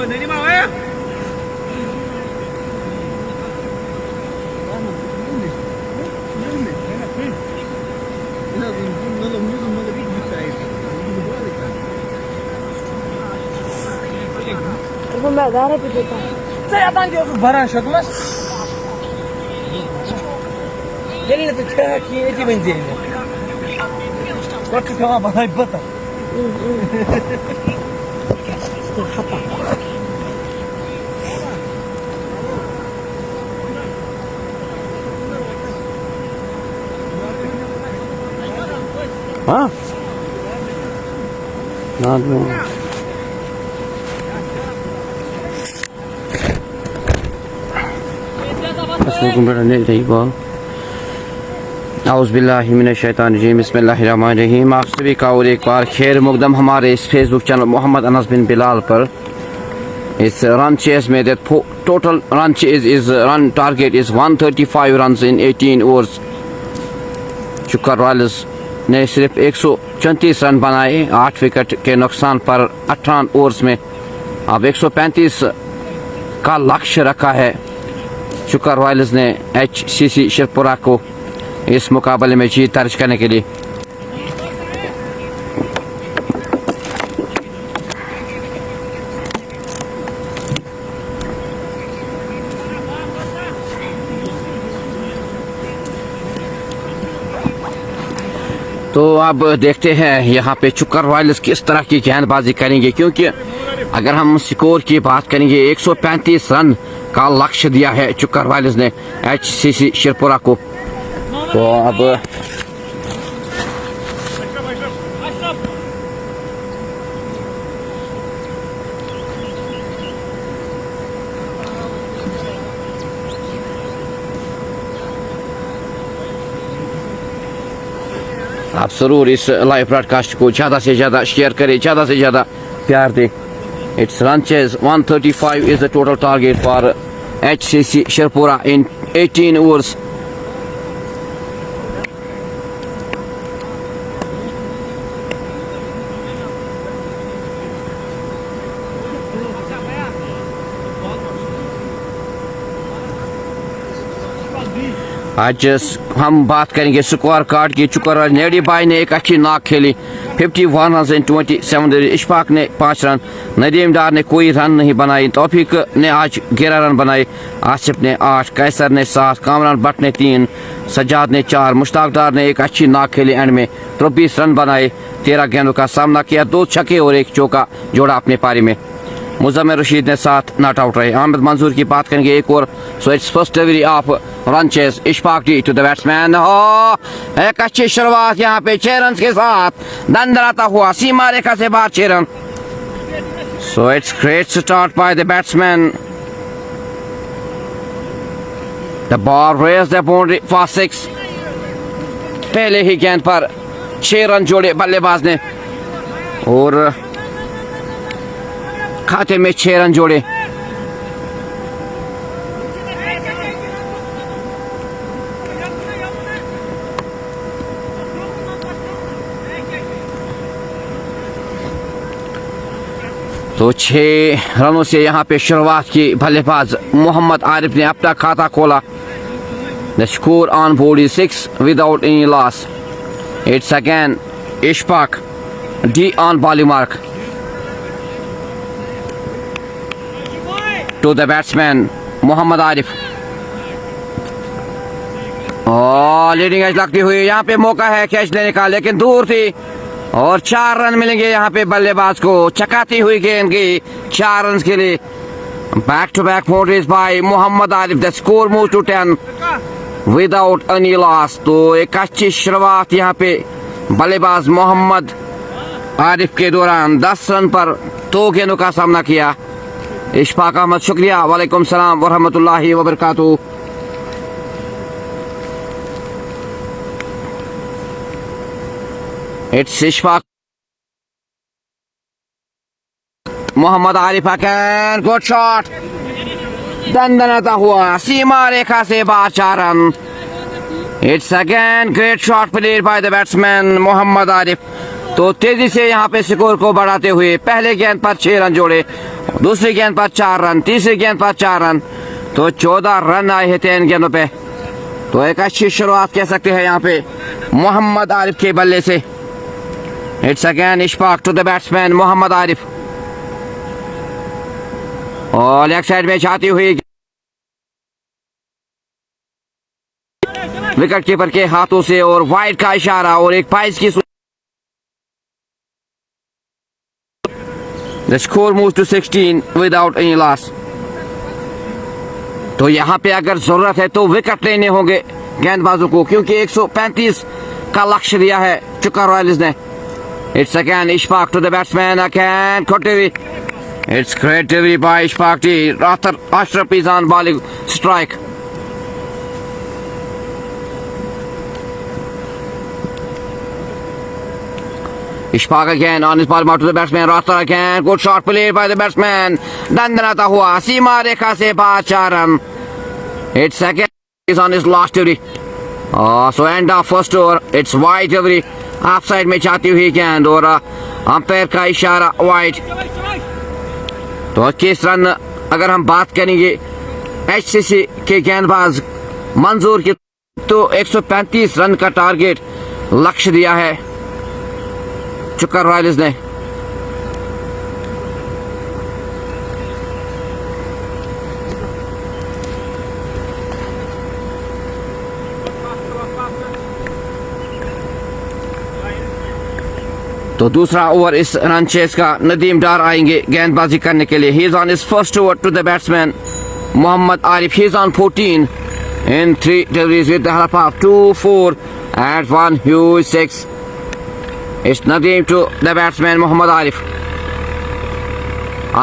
Není má, je? Saya tak dia tu barang syaklas. Jadi nanti cakap kini je benzin. Kau tu kau apa bata? हाँ ना औज़ुबिल्लाहिमिनश्शैतानिर्रजीम बिस्मिल्लाहिर्रहमानिर्रहीम। आप सभी का और एक बार खैर मुकदम हमारे इस फेसबुक चैनल मोहम्मद अनस बिन बिलाल पर। इस रन चेस में total run chase is run target is 135 run in 18 overs. चुका रॉयल्स ने सिर्फ 134 रन बनाए 8 विकेट के नुकसान पर 18 ओवर्स में। अब 135 का लक्ष्य रखा है चुका रॉयल्स ने HCC शिरपुरा को इस मुकाबले में जीत दर्ज करने के लिए। तो अब देखते हैं यहाँ पे चुका रॉयल्स किस तरह की गेंदबाजी करेंगे, क्योंकि अगर हम स्कोर की बात करेंगे 135 रन का लक्ष्य दिया है चुका रॉयल्स ने HCC शिरपुरा को। तो अब आप जरूर इस लाइव ब्रॉडकास्ट को ज़्यादा से ज़्यादा शेयर करें, ज़्यादा से ज़्यादा प्यार दें। It's run chase 135 is the total target for HCC Shirpura in 18 overs. आज हम बात करेंगे स्कोर कार्ड की। चुका नेडी भाई ने एक अच्छी नाक खेली 51 रन इन 27। इशफाक ने 5 रन, नदीम डार ने कोई रन नहीं बनाई, तौफीक ने आज 11 रन बनाए, आसिफ ने 8, कैसर ने 7, कामरान भट्ट ने 3, सज्जाद ने 4, मुश्ताक डार ने एक अच्छी नाक खेली एंड में 23 रन बनाए, 13 गेंदों का सामना किया, 2 छक्के और 1 चौका जोड़ा अपने पारी में। मुजम्मिल रशीद ने 7 नॉट आउट रहे। अहमद मंजूर की बात करेंगे एक और। So it's first delivery of run chase Ishfaq D to the batsman. एक अच्छी शुरुआत यहाँ पे 6 रन के साथ दंडराता हुआ सीमा रेखा से बाहर 6 run. So it's great start by the batsman. The ball raise the boundary for 6। पहले ही गेंद पर 6 रन जोड़े बल्लेबाज ने और खाते में 6 रन जोड़े। तो 6 रनों से यहाँ पे शुरुआत की बल्लेबाज मोहम्मद आरिफ ने अपना खाता खोला। The score on board is 6 without any loss. It's again Ishfaq D on bowling mark to the batsman Mohammad Arif. Leading edge लगती हुई यहाँ पे मौका है कैच लेने का, लेकिन दूर थी और 4 रन मिलेंगे यहाँ पे बल्लेबाज को। चकाती हुई गेंद की 4 रन के लिए। Back to back boundaries by Mohammad Arif. The score move to 10। Without any loss. तो एक अच्छी शुरुआत यहाँ पे बल्लेबाज मोहम्मद आरिफ के दौरान 10 रन पर 2 गेंदों का सामना किया। इशफाक अहमद, शुक्रिया, वालेकुम सलाम व रहमतुल्लाहि व बरकातुहू। It's Ishfaq, Mohammad Arif again, good shot, दंदनाता हुआ सीमा रेखा से बाहर 4 रन। It's again great shot played by the batsman Mohammad Arif. तो तेजी से यहाँ पे स्कोर को बढ़ाते हुए पहले गेंद पर 6 रन जोड़े, दूसरी गेंद पर 4 रन, तीसरी गेंद पर 4 रन, तो 14 रन आए हैं 3 गेंदों पे। तो एक अच्छी शुरुआत कह सकते हैं यहाँ पे मोहम्मद आरिफ के बल्ले से। It's again Ishfaq to the batsman Mohammad Arif, और लेग साइड में जाती हुई विकेट कीपर के हाथों से, और वाइड का इशारा और एक पाइस की। The score moves to 16 without any loss। तो यहाँ पे अगर जरूरत है तो विकेट लेने होंगे गेंदबाजों को, क्योंकि 135 का लक्ष्य दिया है चुका रॉयल्स ने। It's again Ishfaq to the batsman, again Kotevi। It's great delivery by Ishfaq T। Rather Ashraf is on bowling strike। Ishfaq again on his ball out to the batsman, Rather again, good shot played by the batsman, दंदनाता हुआ सीमा रेखा से बाहर 4 run. It's again is on his last delivery। So end of first over, it's wide delivery, of side में जाती हुई गेंद, और अंपायर का इशारा वाइड। तो 21 रन अगर हम बात करेंगे एचसीसी के गेंदबाज मंजूर की, तो 135 रन का टारगेट लक्ष्य दिया है चुका रॉयल्स ने। तो दूसरा ओवर इस रन चेस का नदीम डार आएंगे गेंदबाजी करने के लिए। He is on his first over to the batsman Mohammad Arif. He is on 14 in 3 deliveries with the help of 2, 4 and 1 huge 6। It's Nadeem to the batsman Mohammad Arif.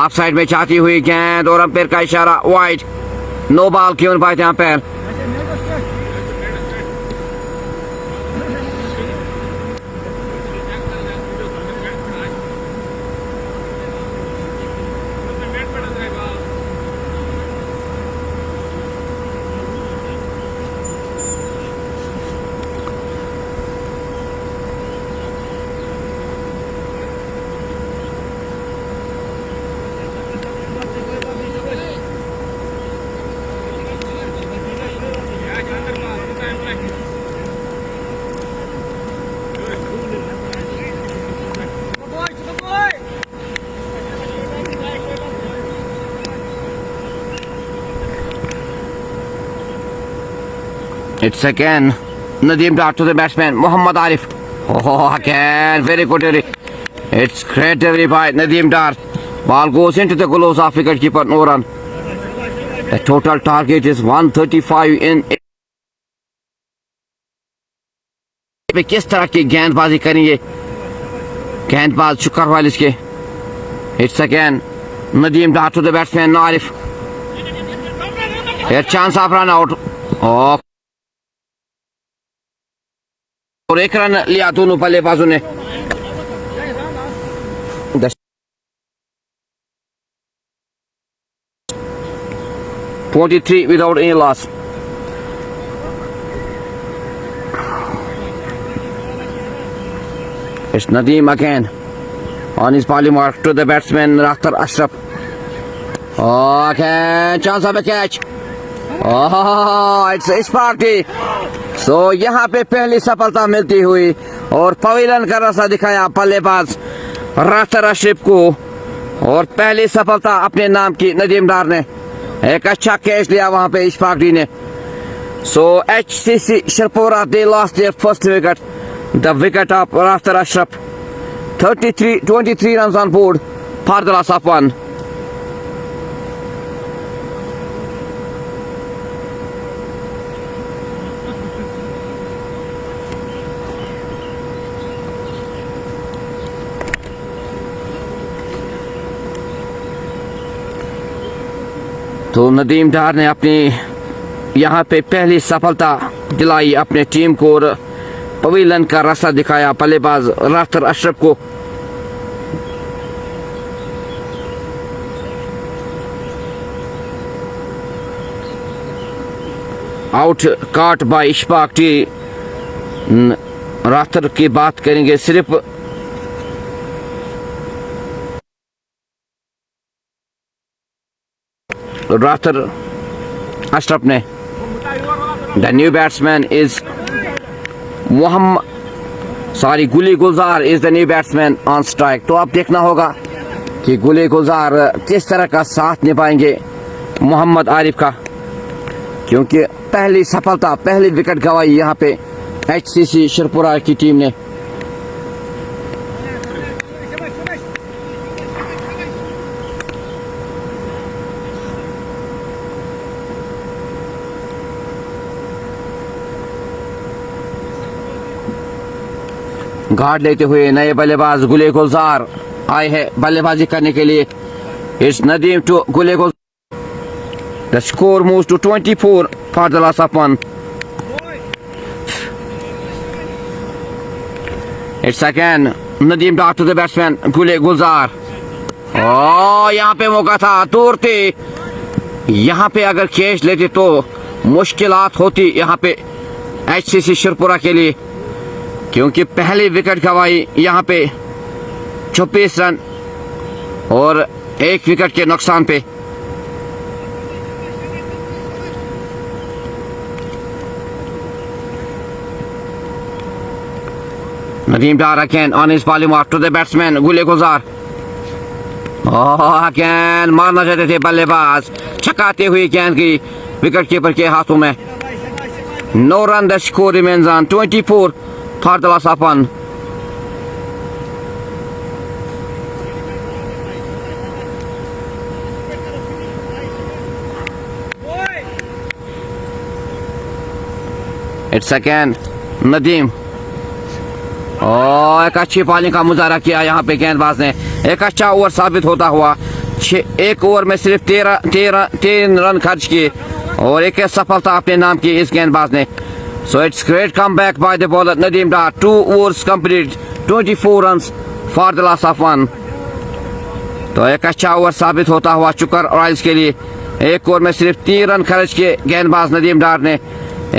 Off side में जाती हुई गेंद, और अंपायर का इशारा wide, no ball given by the umpire. It's again Nadeem Dar to the batsman Mohammad Arif। Oh, again very good delivery। It's great delivery by Nadeem Dar। Ball goes into the gloves of wicketkeeper, no run। The total target is 135 in। किस तरह की गेंदबाजी करेंगे गेंदबाज चुका Royals के। It's again Nadeem Dar to the batsman Arif। A chance of run out। Oh, और 1 run लिया दोनों बल्लेबाजों ने। 23 without any loss। It's Nadeem again on his bowling mark to the batsman Rakhtar Ashraf। Okay, chance of a catch। it's Ishfaq T। So यहाँ पे पहली सफलता मिलती हुई, और पवेलियन का रास्ता दिखाया बल्लेबाज राख्तर अशरफ को, और पहली सफलता अपने नाम की नदीम डार ने। एक अच्छा कैच लिया वहां पे इशफाक डी ने। So HCC Sharpura, they lost their first wicket, the wicket of Rakhtar Ashraf। 23 runs on board for the loss of 1। तो नदीम डार ने अपनी यहाँ पे पहली सफलता दिलाई अपने टीम को और पवेलियन का रास्ता दिखाया बल्लेबाज राफ्तर अशरफ को। आउट काट बाय इशफाक टी। राफ्तर की बात करेंगे सिर्फ राफ्तर अशरफ ने। The new batsman is Guli Gulzar is the new batsman on strike. तो अब देखना होगा कि गुली गुलजार किस तरह का साथ निभाएंगे मोहम्मद आरिफ का, क्योंकि पहली सफलता पहली विकेट गंवाई यहाँ पे HCC शिरपुरा की टीम ने। गार्ड लेते हुए नए बल्लेबाज गुले गुलजार आए हैं बल्लेबाजी करने के लिए। It's Nadeem to Gule Gulzar. The score moves to 24 for the loss of 1। It's again Nadeem Dar to the batsman Gule Gulzar. यहाँ पे मौका था, दूर थे। यहाँ पे अगर कैच लेते तो मुश्किलात होती यहाँ पे HCC शिरपुरा के लिए, क्योंकि पहली विकेट गंवाई यहाँ पे 26 रन और 1 विकेट के नुकसान पे। Nadeem Dar again on his bowling mark to the batsman Gule Gulzar. Again मारना चाहते थे बल्लेबाज, छकाते हुए गेंद की विकेट कीपर के हाथों में। No run, the score remains on 24 for the loss of 1. It's again Nadeem. एक अच्छी बॉलिंग का मुजाहरा किया यहाँ पे गेंदबाज ने। एक अच्छा ओवर साबित होता हुआ। एक ओवर में सिर्फ 13 रन खर्च किए और एक सफलता अपने नाम की इस गेंदबाज ने। So it's great comeback by the bowler Nadeem Dar. 2 overs completed, 24 runs for the loss of 1. तो एक अच्छा ओवर साबित होता हुआ चुकर रॉयल्स के लिए। एक ओवर में सिर्फ 3 रन खर्च किए गेंदबाज नदीम डार ने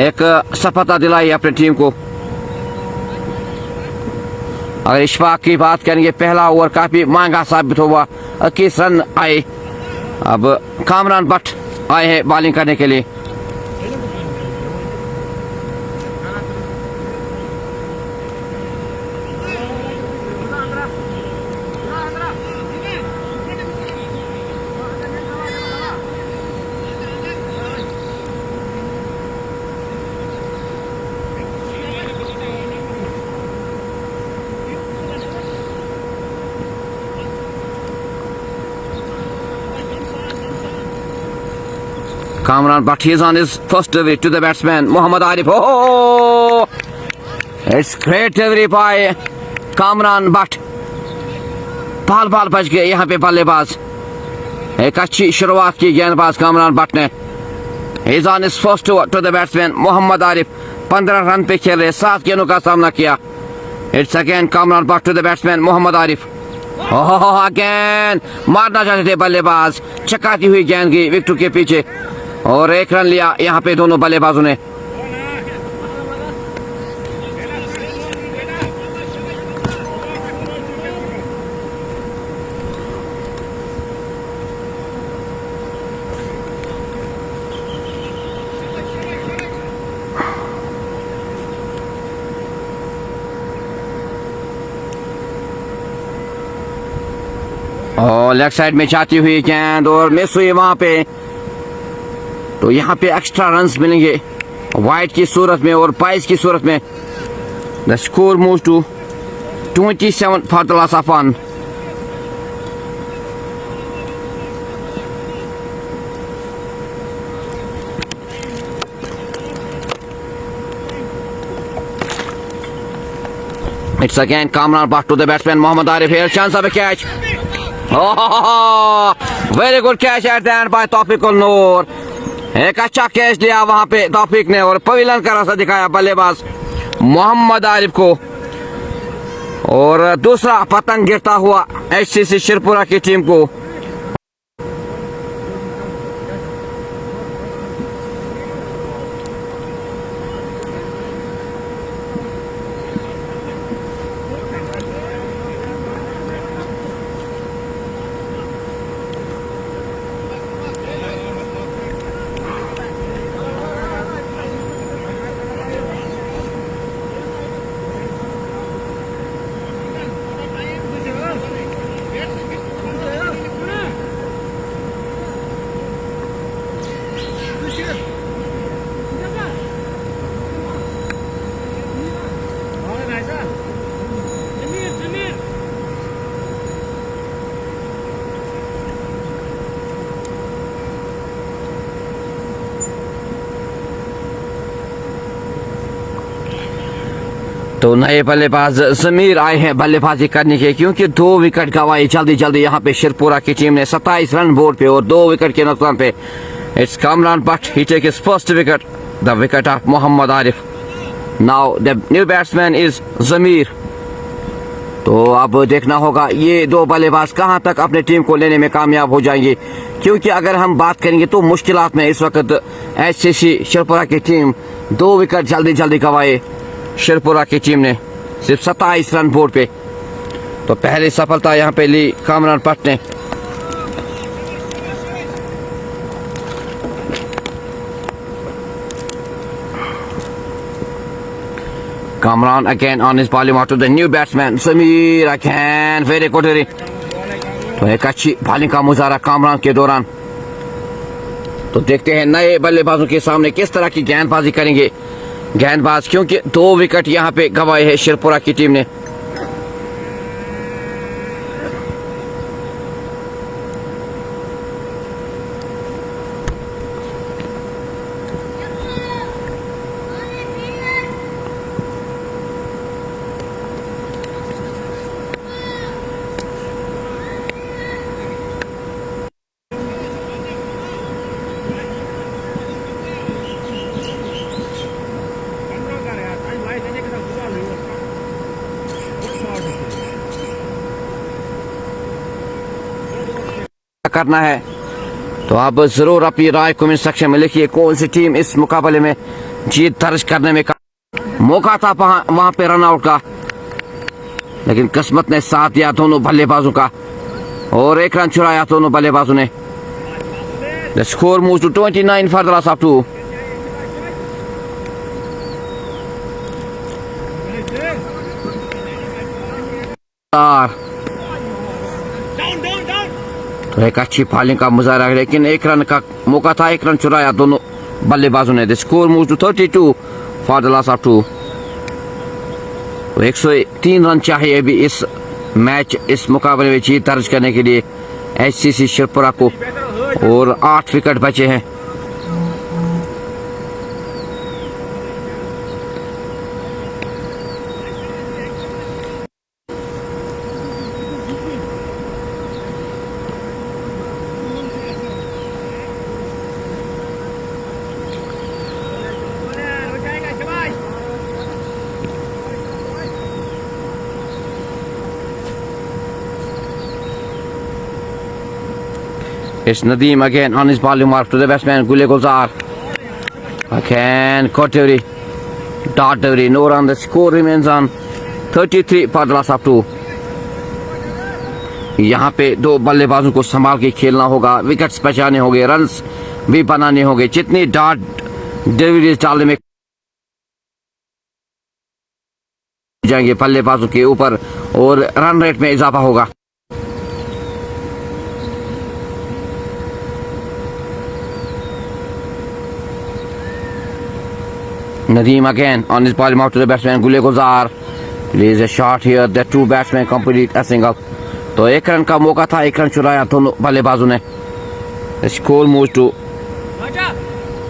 एक सफलता दिलाई अपनी टीम को। अगर इशफाक की बात करेंगे, पहला ओवर काफी महंगा साबित हुआ, 21 रन आए। अब कामरान भट्ट आए हैं बॉलिंग करने के लिए। Kamran Bhatt is on his first delivery to the batsman Mohammad Arif. Oh, it's great delivery by Kamran Bhatt. बाल बच गए यहाँ पे बल्लेबाज। एक अच्छी शुरुआत की गेंदबाज कामरान भट्ट ने। He's on his first over to the batsman Mohammad Arif. 15 run पे खेल रहे, 7 गेंदों का सामना किया। It's again Kamran Bhatt to the batsman Mohammad Arif. Again मारना चाहते थे बल्लेबाज, चकाती हुई गेंद की विकेट के पीछे और 1 रन लिया यहाँ पे दोनों बल्लेबाजों ने। और लेग साइड में जाती हुई गेंद और मिस हुई वहां पे। तो यहाँ पे एक्स्ट्रा रन्स मिलेंगे वाइड की सूरत में और 22 की सूरत में। The score moves to 27 for the loss of 1। It's again Kamran Bhatt to the batsman Mohammad Arif. Here chance of a catch. Very good catch at the end by Taufiq ul Noor. एक अच्छा कैच लिया वहां पे तौफीक ने और पवेलियन का रास्ता दिखाया बल्लेबाज मोहम्मद आरिफ को। और दूसरा पतंग गिरता हुआ HCC शिरपुरा की टीम को। तो नए बल्लेबाज जमीर आए हैं बल्लेबाजी करने के, क्योंकि 2 विकेट गंवाए जल्दी जल्दी यहाँ पे शिरपुरा की टीम ने 27 रन बोर्ड पे और 2 विकेट के नुकसान पे। It's Kamran Butt he take his first wicket, the wicket of Mohammad Arif. Now the new batsman is Zameer. तो अब देखना होगा ये 2 बल्लेबाज कहां तक अपने टीम को लेने में कामयाब हो जाएंगे, क्योंकि अगर हम बात करेंगे तो मुश्किलात में इस वक्त HCC शिरपुरा की टीम 2 विकेट जल्दी जल्दी गंवाए शिरपुरा की टीम ने सिर्फ 27 रन बोर्ड पे। तो पहली सफलता यहाँ पे ली कामरान भट्ट ने। Kamran again on his bowling out to the new batsman Samir again, very good। तो एक अच्छी बॉलिंग का मुजाहरा कामरान के दौरान। तो देखते हैं नए बल्लेबाजों के सामने किस तरह की गेंदबाजी करेंगे गेंदबाज, क्योंकि 2 विकेट यहाँ पे गंवाए हैं शिरपुरा की टीम ने। करना है तो आप जरूर अपनी राय कमेंट सेक्शन में लिखिए कौन सी टीम इस मुकाबले में जीत दर्ज करने में मौका था वहां पे रन आउट का, लेकिन किस्मत ने साथ दिया दोनों बल्लेबाजों का और 1 रन चुराया दोनों बल्लेबाजों ने। The score moves to 29 for the loss of 2। तो एक अच्छी बॉलिंग का मुजाहरा, लेकिन 1 रन का मौका था, 1 रन चुराया दोनों बल्लेबाजों ने। The score moves to 32 for the loss of 2। तो 103 रन चाहिए अभी इस मैच इस मुकाबले में जीत दर्ज करने के लिए HCC शिरपुरा को, और 8 विकेट बचे हैं। It's Nadeem again on his bowling mark to the batsman Gule Gulzar. Again caught delivery, dot delivery, no run. The score remains on 33 for the loss of 2। यहाँ पे 2 बल्लेबाजों को संभाल के खेलना होगा, विकेट्स बचाने होंगे, रन्स भी बनाने होंगे। जितनी डॉट डिलीवरीज डालने में जाएंगे बल्लेबाजों के ऊपर और रन रेट में इजाफा होगा। Nadeem again on his ball out to the batsman Gule Gulzar. Plays a shot here. The 2 batsmen complete a single। तो 1 रन का मौका था, 1 रन चुराया दोनों बल्लेबाजों ने। The score moves to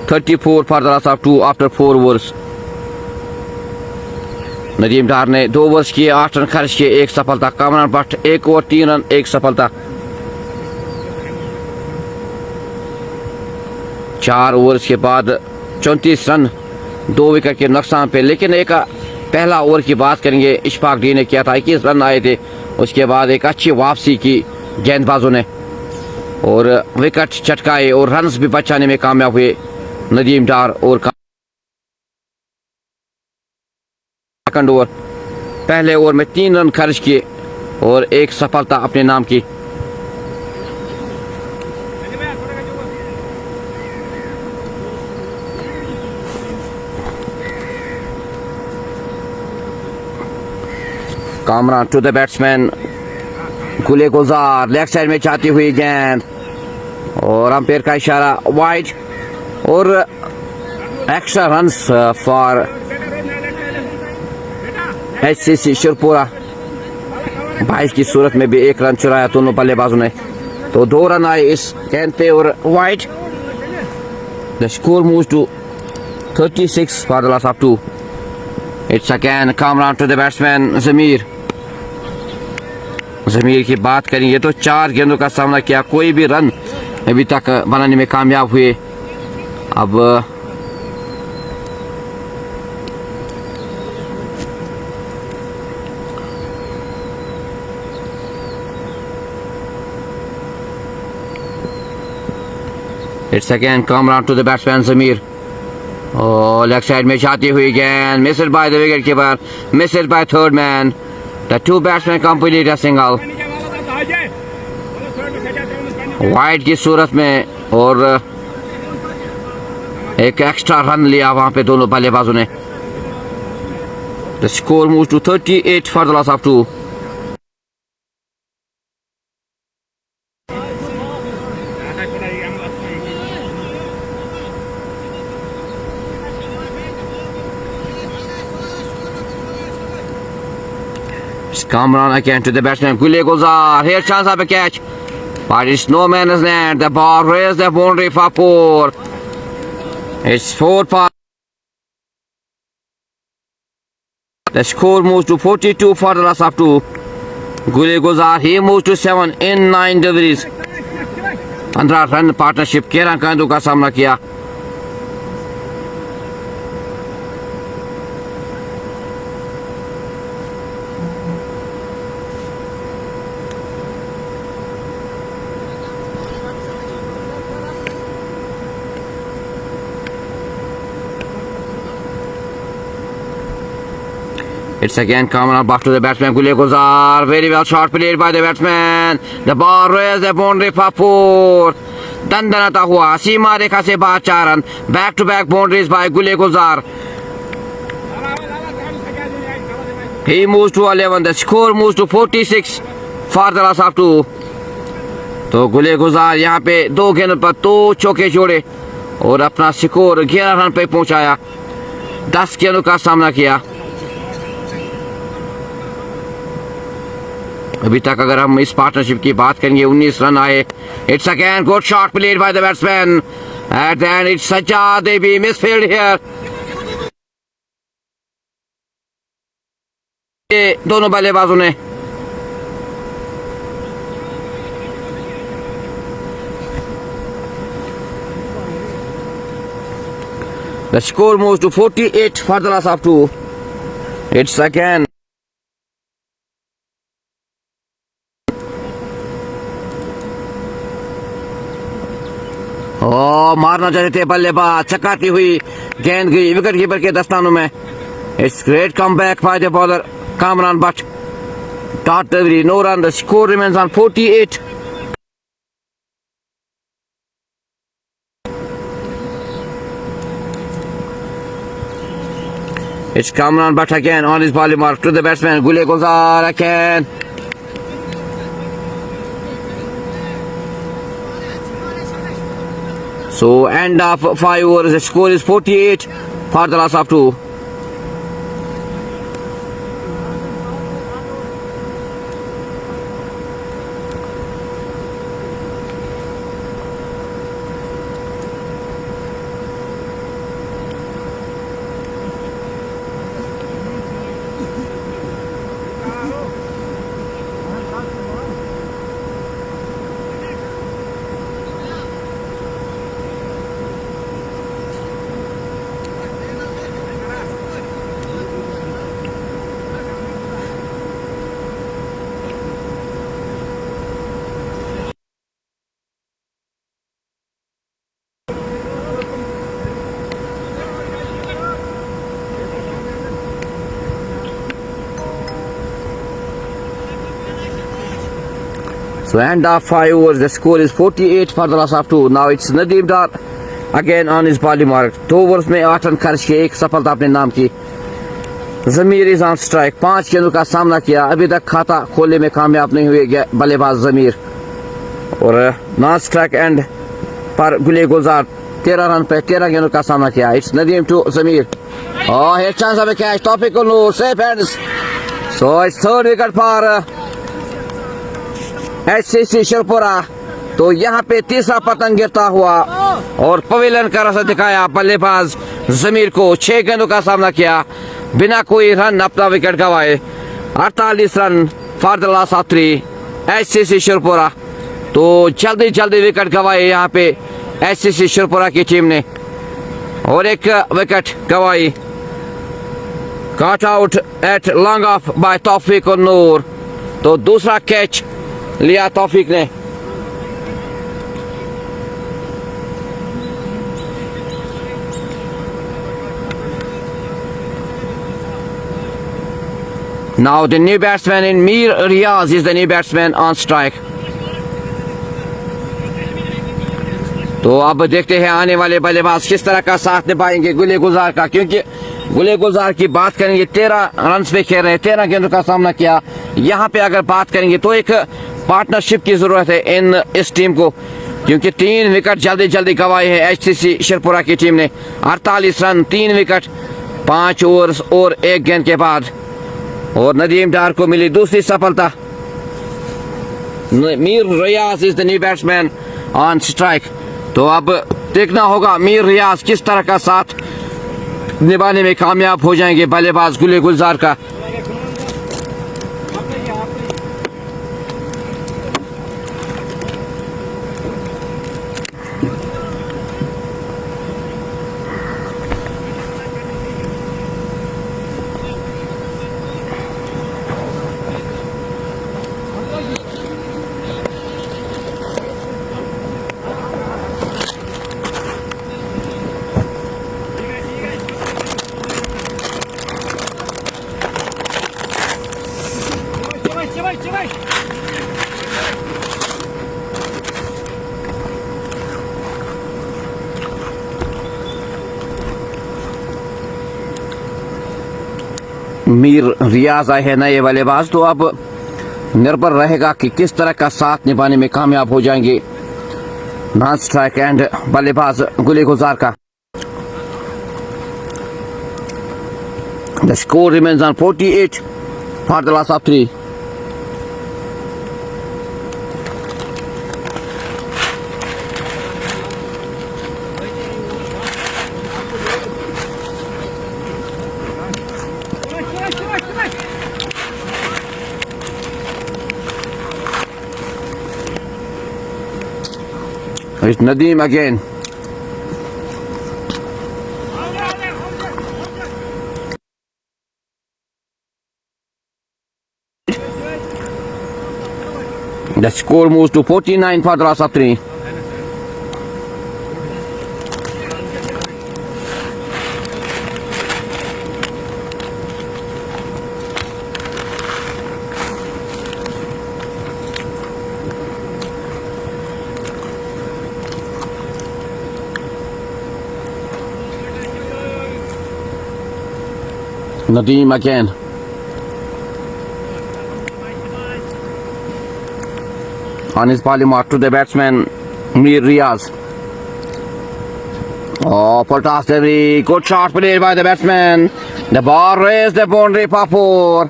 34 for the loss of 2 after 4 overs। Nadeem डार ने 2 overs किए, 8 रन खर्च किए, 1 सफलता। कामरान भट्ट 1 ओवर 3 रन 1 सफलता। 4 ओवर्स के बाद 34 रन 2 विकेट के नुकसान पे। लेकिन एक पहला ओवर की बात करेंगे, इशफाक डी ने किया था, 21 रन आए थे। उसके बाद एक अच्छी वापसी की गेंदबाजों ने और विकेट चटकाए और रन्स भी बचाने में कामयाब हुए नदीम डार। और सेकंड ओवर, पहले ओवर में 3 रन खर्च किए और एक सफलता अपने नाम की। कामरान टू द बैट्समैन, गुले गुजार लेग साइड में जाती हुई गेंद और अंपायर का इशारा वाइड और एक्स्ट्रा रन्स फॉर एचसीसी शिरपुरा। 22 की सूरत में भी 1 रन चुराया दोनों बल्लेबाजों ने, तो 2 रन आए इस गेंद पे और wide. The score moves to 36 for the loss of 2। It's again Kamran to the batsman Zameer. Zameer की बात करेंगे तो 4 गेंदों का सामना किया, कोई भी रन अभी तक बनाने में कामयाब हुए। अब it's again Kamran to the batsman Zameer और लेग साइड में जाती हुई गेंद missed by the wicket keeper, missed by third man. The 2 batsman complete a single wide की सूरत में और एक एक्स्ट्रा रन लिया वहां पे दोनों बल्लेबाजों ने। The score moves to 38 for the loss of 2। Kamran again to the batsman, Gule Gulzar. Here chance of a catch, but it's no man's land. The ball raised the boundary for 4. It's 4 for. The score moves to 42 for the loss of 2. Gule Gulzar, he moves to 7 in 9 deliveries. 15 run partnership Kiran Kandu का सामना किया। It's again Kamran back to the batsman, Gule Gulzar. Very well shot played by the batsman. The ball raised the boundary for 4. दंदनाता हुआ सीमा रेखा से बाहर 4 run. Back to back boundaries by Gule Gulzar. He moves to 11. The score moves to 46 for the loss of 2. तो गुले गुलजार यहाँ पे 2 गेंदों पर 2 चौके जोड़े और अपना स्कोर 11 रन पे पहुंचाया। 10 गेंदों का सामना किया। अभी तक अगर हम इस पार्टनरशिप की बात करेंगे 19 रन आए। It's again good shot played by the batsman at the end. It's Sajjad देवी मिसफील्ड हियर। ये दोनों बल्लेबाजों ने the score moves to 48 for the loss of 2। It's again मारना चाहते थे बल्लेबाज, चकाती हुई गेंद गई विकेट कीपर के दस्तानों में। It's great comeback by the bowler Kamran Butt dot delivery, no run. The score remains on 48। It's Kamran Butt again on his bowling mark to the batsman Gule Gulzar again. So end of 5 overs, the score is 48 for the loss of 2. So end of 5 overs, the score is 48 for the loss of 2. Now it's Nadeem Dar again on his body mark. 2 overs में 8 run खर्च किए, एक सफलता अपने नाम की. जमीर is on strike, 5 गेंदों का सामना किया, अभी तक खाता खोलने में कामयाब नहीं हुए बल्लेबाज जमीर. और नॉन स्ट्राइक एंड पर गुले गुलजार 13 रन पे 13 गेंदों का सामना किया. It's Nadeem to Zameer. Oh, here chance of a catch. Tawfiq ul Noor, safe hands. So it's third wicket for HCC शिरपुरा. तो यहाँ पे तीसरा पतंग गिरता हुआ और पवेलियन का रास्ता दिखाया बल्लेबाज जमीर को. 6 गेंदों का सामना किया, बिना कोई रन अपना विकेट गवाए. 48 run for the loss of 3 HCC शिरपुरा. तो जल्दी जल्दी विकेट गवाए यहाँ पे HCC शिरपुरा की टीम ने और एक विकेट गवाई. Caught out at long off by Tawfiq ul Noor. तो दूसरा कैच लिया तौफीक ने. Now the new batsman in Mir Riaz is the new batsman on strike. तो अब देखते हैं आने वाले बल्लेबाज किस तरह का साथ निभाएंगे गुले गुलजार का, क्योंकि गुले गुलजार की बात करेंगे 13 रन पे खेल रहे हैं, 13 गेंदों का सामना किया. यहाँ पे अगर बात करेंगे तो एक पार्टनरशिप की जरूरत है इस टीम को, क्योंकि 3 विकेट जल्दी जल्दी गवाए हैं HCC शिरपुरा की टीम ने. 48 रन 3 विकेट 5 ओवर्स और 1 गेंद के बाद. और नदीम डार को मिली दूसरी सफलता. Mir Riyaz is the new batsman on strike. तो अब देखना होगा मीर रियाज किस तरह का साथ निभाने में कामयाब हो जाएंगे बल्लेबाज गुले गुलजार का. मीर रियाज आए हैं नए बल्लेबाज. तो अब निर्भर रहेगा कि किस तरह का साथ निभाने में कामयाब हो जाएंगे नॉन स्ट्राइक एंड बल्लेबाज गुले गुलजार का. The score remains on 48 for the loss of 3. It's Nadeem again. The score moves to 49 for the loss of 3. Nadeem again. On his bowling mark to the batsman Mir Riaz. Oh, Poltas delivery. Good shot played by the batsman. The ball raised the boundary for 4.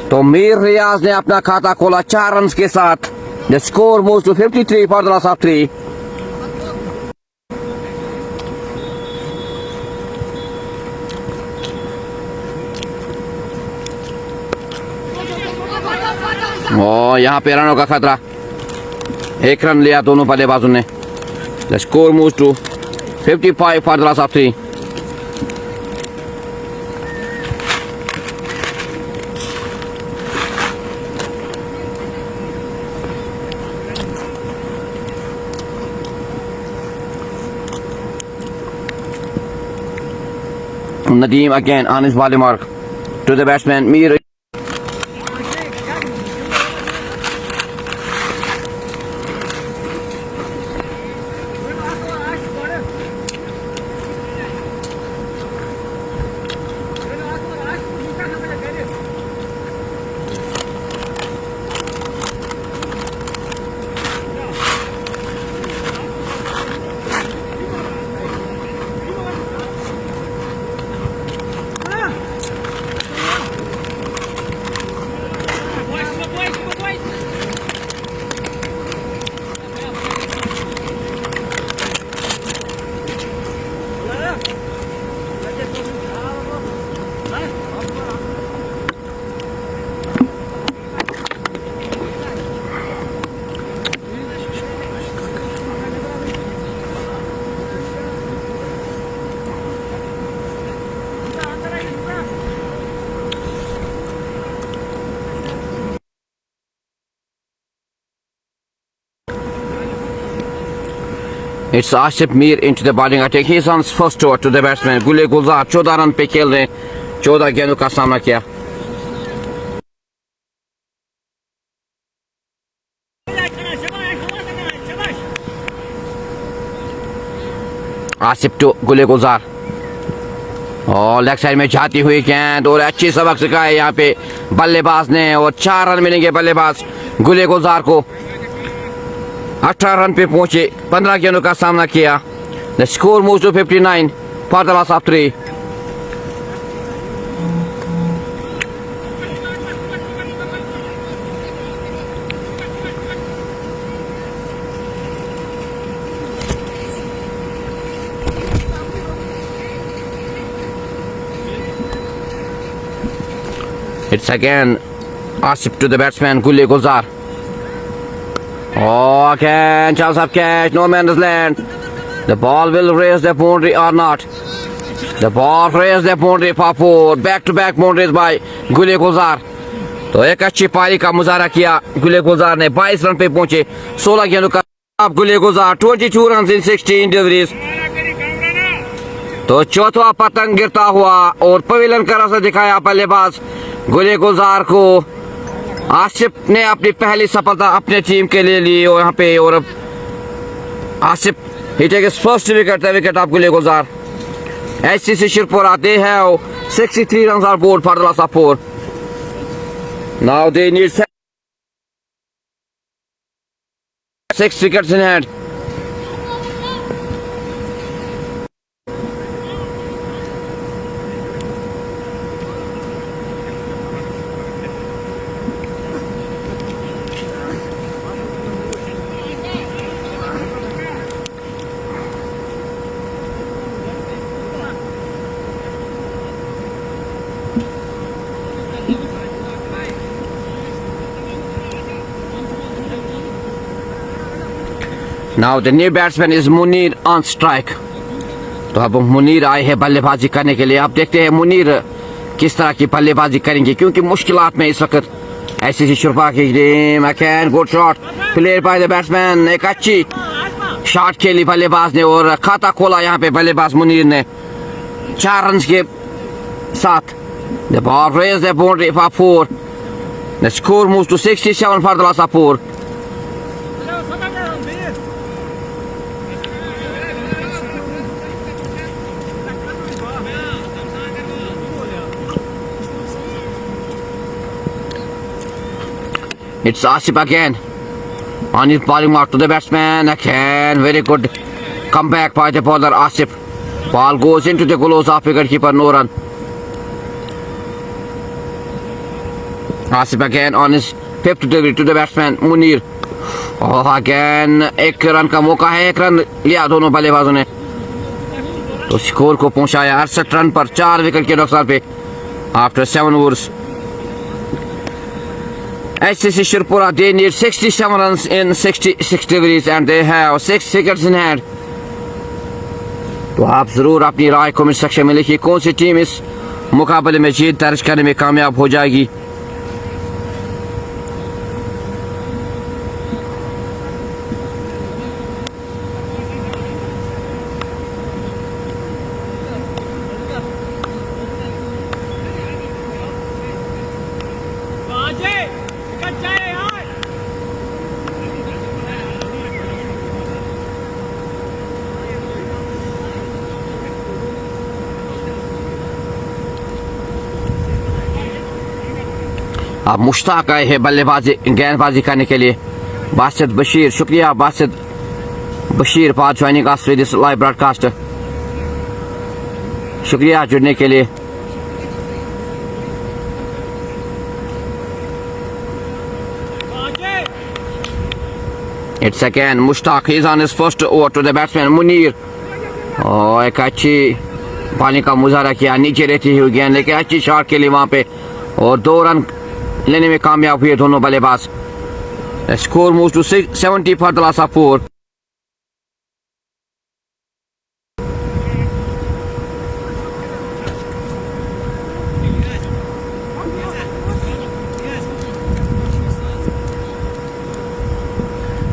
तो मीर रियाज ने अपना खाता खोला 4 run के साथ. The score moves to 53 for the loss of 3. और यहाँ पे रनों का खतरा. 1 रन लिया दोनों बल्लेबाजों ने. The score moves to 55 for the loss of 3. Nadeem again on his bowling mark to the batsman Mir. It's Asif Mir into the batting attack. He's on his first over to the batsman. Gule Gulzar 14 run पे खेल रहे हैं, 14 गेंदों का सामना किया. Asif to Gule गुलजार और leg side में जाती हुई गेंद और अच्छी सबक सिखाया यहाँ पे बल्लेबाज ने और 4 रन मिलेंगे बल्लेबाज गुले गुलजार को. 18 रन पे पहुंचे, 15 गेंदों का सामना किया. The score moves to 59 for the loss of 3. It's again Asif to the batsman Gule Gulzar. Oh, again chance of catch, no man's land. The ball will raise the boundary or not. The ball raised the boundary for 4. Back to back boundaries by Gule Gulzar. तो एक अच्छी पारी का मुजाहरा किया गुले गुलजार ने. 22 run पे पहुंचे, 16 गेंदों का. अब गुले गुलजार 22 रन इन 16 डिलीवरीज. तो चौथा पतंग गिरता हुआ और पवेलियन का रास्ता दिखाया बल्लेबाज गुले गुलजार को. आसिफ ने अपनी पहली सफलता अपने टीम के लिए ली और यहाँ पे और अब Asif he takes his first wicket, the wicket of Gule Gulzar. SCC Shirpura, they have 63 runs on board for the loss of 4. Now they need 6 wickets in hand. Now the new batsman is Munir on strike. तो अब मुनीर आए हैं बल्लेबाजी करने के लिए. आप देखते हैं मुनीर किस तरह की बल्लेबाजी करेंगे क्योंकि मुश्किलात में इस वक्त. ऐसी शुरुआत की game, again good shot played by the batsman. एक अच्छी शॉट खेली बल्लेबाज ने और खाता खोला यहाँ पे बल्लेबाज मुनीर ने 4 रन के साथ. The ball raised the boundary for 4. The score moves to 67 for the loss of 4. It's Asif again on his bowling mark to the batsman. Again, very good comeback by the bowler Asif. Ball goes into the gloves of wicketkeeper, no run. Asif again on his 5th delivery to the batsman Munir. Oh, again 1 run का मौका है, 1 run लिया दोनों बल्लेबाजों ने. तो score को पहुंचाया 68 रन पर 4 विकेट के नुकसान पे after 7 overs. SCC Shirpura, they need 67 runs in 66 deliveries and they have 6 wickets in hand. तो आप जरूर अपनी राय कमेंट सेक्शन में लिखिए कौन सी टीम इस मुकाबले में जीत दर्ज करने में कामयाब हो जाएगी. अब मुश्ताक आए हैं बल्लेबाजी गेंदबाजी करने के लिए. बासित बशीर, शुक्रिया Basit Bashir for joining us with this live broadcast. शुक्रिया जुड़ने के लिए. It's again Mushtaq, he is on his first over to the batsman Munir. और एक अच्छी बॉलिंग का मुजाहरा किया, नीचे रहती हुई गेंद लेके अच्छी शॉट के लिए वहां पे और 2 रन लेने में कामयाब हुए दोनों बल्लेबाज. Score moves to 70 for the loss of 4.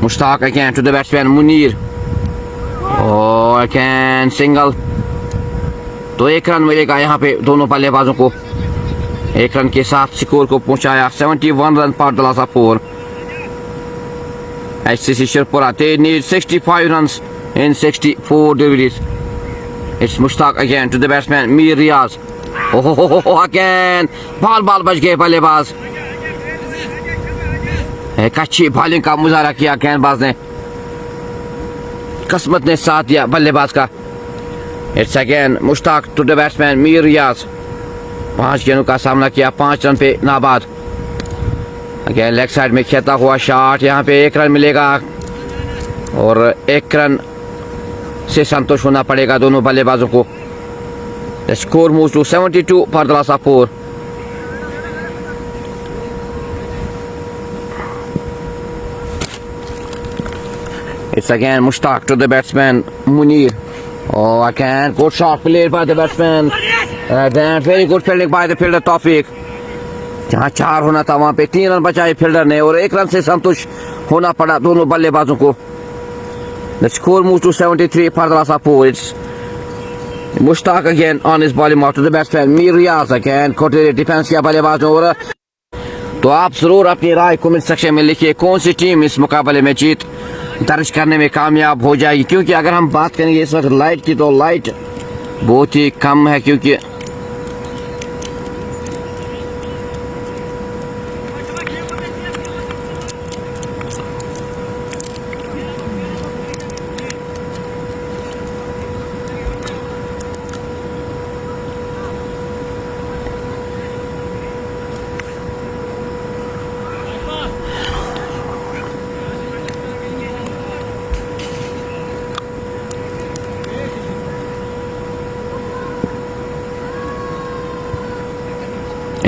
Mushtaq again to the batsman Munir. और कैन सिंगल। तो 1 रन मिलेगा यहाँ पे दोनों बल्लेबाजों को। 1 रन के साथ स्कोर को पहुंचाया 71 रन पर दलासा 4। HCC Shirpura, they need 65 runs in 64 deliveries. It's Mushtaq again to the batsman Mir Riaz. Oh, again ball बच गए बल्लेबाज। एक अच्छी बॉलिंग का मुजाहरा किया गेंदबाज ने, किस्मत ने साथ दिया बल्लेबाज का। It's again Mushtaq to the batsman Mir Riaz। 5 गेंदों का सामना किया, 5 रन पे नाबाद। अगेन लेग साइड में खेलता हुआ शॉट, यहाँ पे 1 रन मिलेगा और 1 रन से संतोष होना पड़ेगा दोनों बल्लेबाजों को। The score moves to 72 for the loss 4। It's again Mushtaq to the batsman Munir. Oh, again good shot played by the batsman. Then very good fielding by the fielder Tawfiq. जहाँ 4 होना था वहाँ पे 3 रन बचाए फील्डर ने और 1 run से संतुष्ट होना पड़ा दोनों बल्लेबाजों को। The score moves to 73 for Dalaisa 4. It's Mushtaq again on his bowling mark to the batsman Mir Riaz again खोटे डिफेंस किया बल्लेबाजों। और तो आप जरूर अपनी राय कमेंट सेक्शन में लिखिए कौन सी टीम इस मुकाबले में जीत दर्ज करने में कामयाब हो जाएगी। क्योंकि अगर हम बात करेंगे इस वक्त लाइट की, तो लाइट बहुत ही कम है, क्योंकि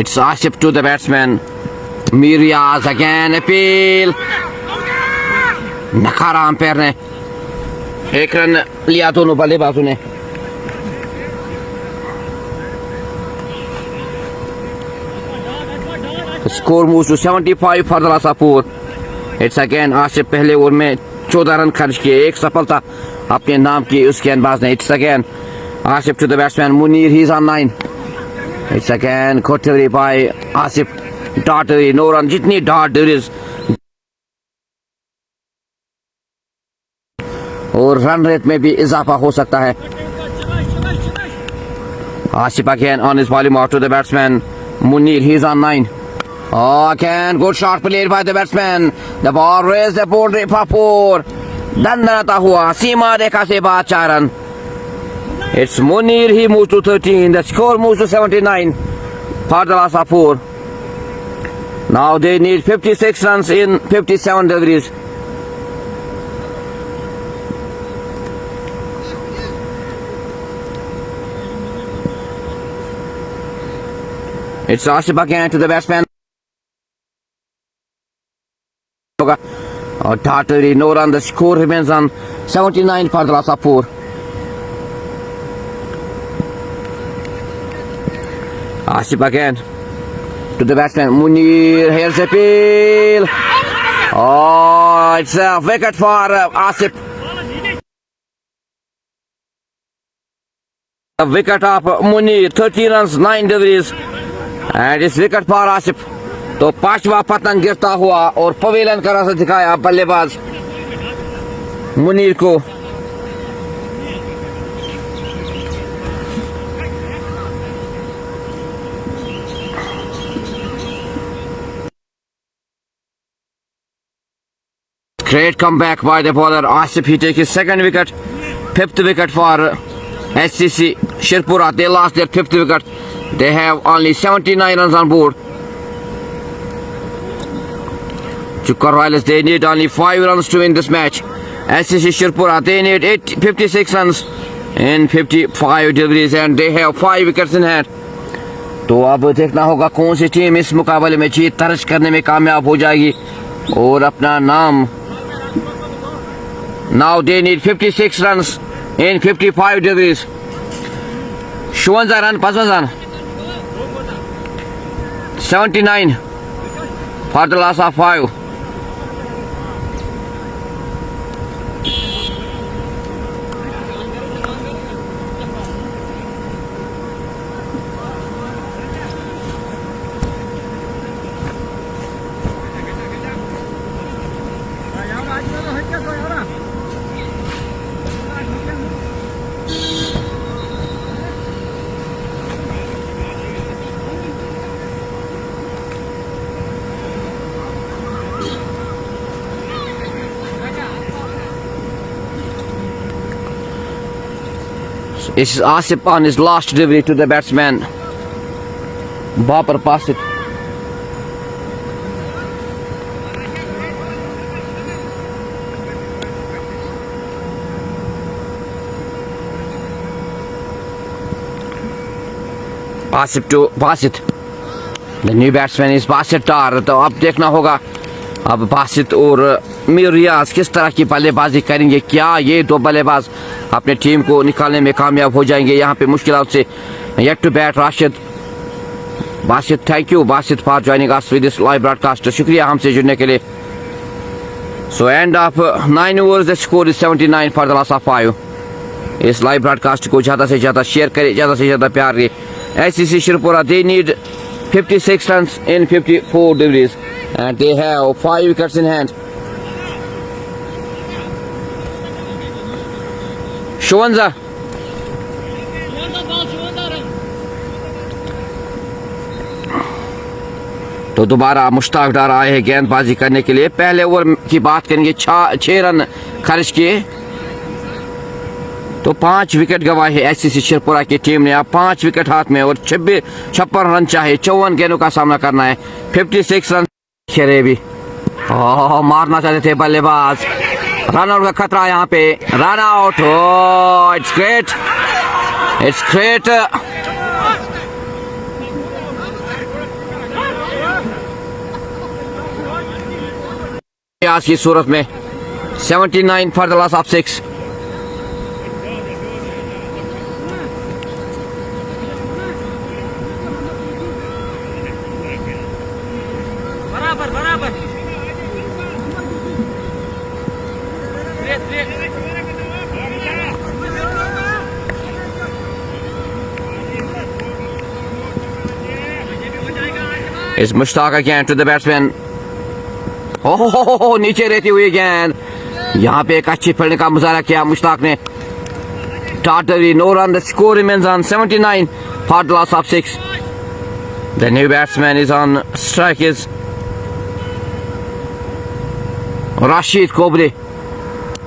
it's Asif to the batsman Mir Riaz again appeal। नकारा अंपायर ने, 1 रन लिया दोनों बल्लेबाजों ने। स्कोर moves to 75 for the loss 4। It's again Asif पहले ओवर में 14 रन खर्च किए, 1 सफलता अपने नाम की उस गेंदबाज ने। It's again Asif to the batsman Munir, he is on 9। It's again good delivery by Asif, dot delivery, no run. जितनी डॉट डिलीवरीज और रन रेट में भी इजाफा हो सकता है। Asif again on his bowling mark to the batsman Munir, he is on 9। Oh, again good shot played by the batsman. The ball raised the boundary for 4. दंडनाता हुआ सीमा रेखा से बाहर 4 run. It's Munir, he moves to 13. The score moves to 79 for Dalaisa 4. Now they need 56 runs in 57 deliveries. It's Asif again to the batsman. और Tartari, no run. The score remains on 79 for Dalaisa 4. Asif again to the batsman Munir. Here's a appeal. Oh, it's a wicket for Asif. A wicket of Munir, 13 runs, 9 deliveries, and it's wicket for Asif. तो 5वां पतंग गिरता हुआ और pavilion का रास्ता दिखाया बल्लेबाज मुनीर को। Great comeback by the bowler Asif. He takes his 2nd wicket, 5th wicket for HCC Shirpura. They lost their 5th wicket. They have only 79 runs on board. Chukar Royals, they need only 5 runs to win this match. SCC Shirpura, they need 56 runs in 55 deliveries and they have 5 wickets in hand. तो अब देखना होगा कौन सी team इस मुकाबले में जीत दर्ज करने में कामयाब हो जाएगी और अपना नाम। Now they need 56 runs in 55 deliveries. 56 run, 50 79 for the last of 5. This is Asif on his last delivery to the batsman. Babar Basit. Asif to Basit. The new batsman is Basit Dar. तो अब देखना होगा अब बासित और मीर रियाज किस तरह की बल्लेबाजी करेंगे। क्या ये दो बल्लेबाज अपने टीम को निकालने में कामयाब हो जाएंगे। यहाँ पे मुश्किल से yet to bat Rashid Basit. Thank you Basit for joining us with this live broadcast. शुक्रिया हमसे जुड़ने के लिए। So end of 9 overs the score is 79 for the loss of 5। इस लाइव ब्रॉडकास्ट को ज़्यादा से ज़्यादा शेयर करें, ज़्यादा से ज़्यादा प्यार दें। SCC Shripura, they need 56 runs in 54 deliveries and they have 5 wickets in hand. Shwanza. तो दोबारा मुश्ताक डार आए हैं गेंदबाजी करने के लिए। पहले ओवर की बात करेंगे, 6 रन खर्च किए तो 5 विकेट गंवाए हैं SCC शिरपुरा की टीम ने। अब 5 विकेट हाथ में और 56 रन चाहे, 54 गेंदों का सामना करना है। 56 रन खेरे भी मारना चाहते थे बल्लेबाज। रन आउट का खतरा यहाँ पे, run out. It's great, it's great. आज की सूरत में 79 for the loss of 6। It's Mushtaq again to the batsman. हो नीचे रहती हुई गेंद। यहाँ पे एक अच्छी फील्डिंग का मुजाहरा किया मुश्ताक ने। टाटरी no run, the score remains on 79 for the loss of 6। The new batsman is on strike is Rashid Kobri.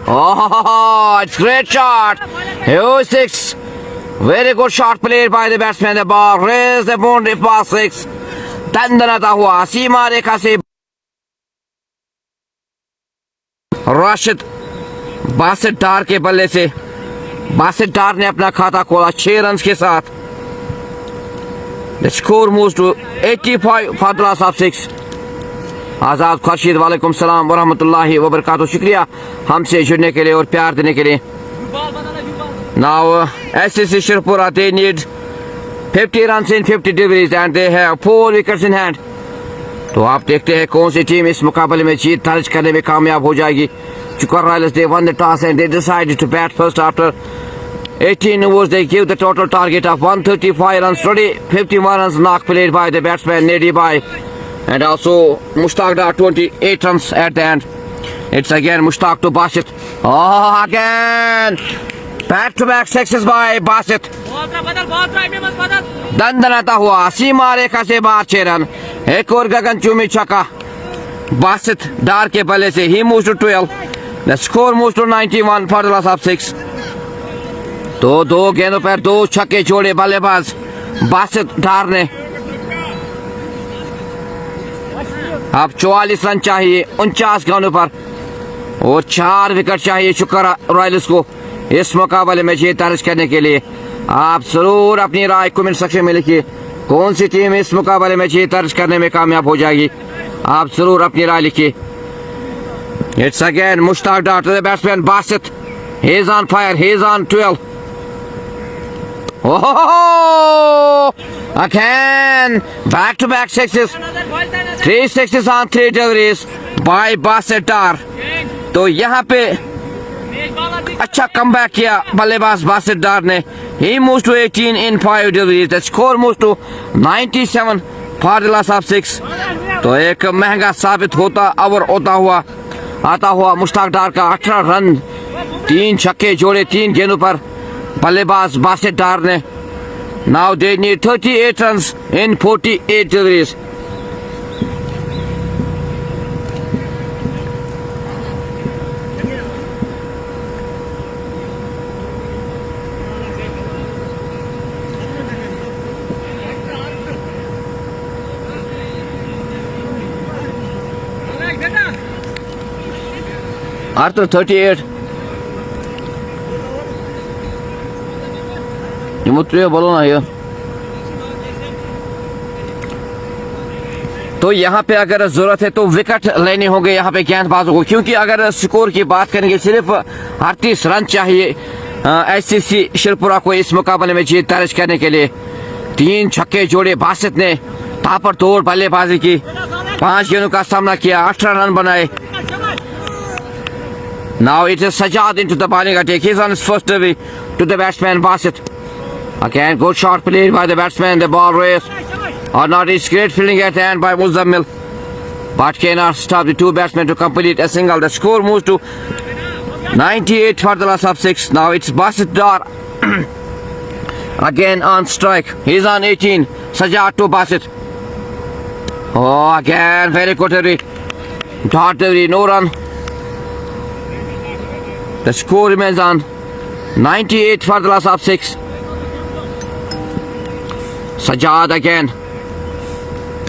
Oh, it's great shot. Here's 6. Very good shot played by the batsman. The ball raised the boundary past 6. दंदनाता हुआ सीमा रेखा से राशिद बासित डार के बल्ले से बासित डार ने अपना खाता खोला 6 रन के साथ। The score moves to 85 for the loss of 6. आजाद खुर्शीद वालेकुम सलाम व रहमतुल्लाहि व बरकातहू। शुक्रिया हमसे जुड़ने के लिए और प्यार देने के लिए। Now SCC Shripura, they need 50 runs in 50 deliveries and they have 4 wickets in hand. तो आप देखते हैं कौन सी टीम इस मुकाबले में जीत दर्ज करने में कामयाब हो जाएगी। Chukar Royals, they won the toss and they decided to bat first after 18 overs. They give the total target of 135 runs. 51 runs knock played by the batsman Nedi Bai and also Mushtaq Dar 28 runs at the end. It's again Mushtaq to Basit. Oh, again back-to-back sixes by Basit. दंदनाता हुआ सीमा रेखा से बाहर 6 run. एक और गगनचुंबी छक्का बासित डार के बल्ले से। He moves to 12. The score moves to 91 for the loss of 6. तो 2 गेंदों पर 2 छक्के जोड़े बल्लेबाज बासित डार ने। अब 44 रन चाहिए 49 गेंदों पर और 4 विकेट चाहिए शुक्र रॉयल्स को इस मुकाबले में जीत दर्ज करने के लिए। आप जरूर अपनी राय कमेंट सेक्शन में लिखिए कौन सी टीम इस मुकाबले में जीत दर्ज करने में कामयाब हो जाएगी। आप जरूर अपनी राय लिखिए। It's again Mushtaq Dar to the batsman Basit. He is on fire, he is on 12। Oh, again back to back sixes, 3 sixes on 3 deliveries by Basit Dar. तो यहाँ पे अच्छा कमबैक किया बल्लेबाज बासित डार ने। He moves to 18 in 5 deliveries. The score moves to 97 for the loss of 6. तो एक महंगा साबित होता और आता हुआ मुश्ताक डार का 18 रन 3 छक्के जोड़े 3 गेंदों पर बल्लेबाज बासित डार ने। Now they need 38 runs in 48 deliveries. Arthur 38. ये बोलो ना ये। तो यहाँ पे अगर जरूरत है तो विकेट लेने होंगे यहाँ पे गेंदबाजों को, क्योंकि अगर स्कोर की बात करेंगे सिर्फ 38 रन चाहिए एससीसी शिरपुरा को इस मुकाबले में जीत दर्ज करने के लिए। 3 छक्के जोड़े बासित ने ताबड़तोड़ बल्लेबाजी की, 5 गेंदों का सामना किया, 18 रन बनाए। Now it is Sajad into the bowling attack. He's on his first delivery to the batsman Basit. Again, good shot played by the batsman. The ball race or not. It's great fielding at the end by Muzammil, but cannot stop the 2 batsmen to complete a single. The score moves to 98 for the last of 6. Now it's Basit Dar again on strike. He's on 18. Sajad to Basit. Oh, again, very good delivery. Dot delivery, no run. The score remains on 98 for the last of 6. Sajad again.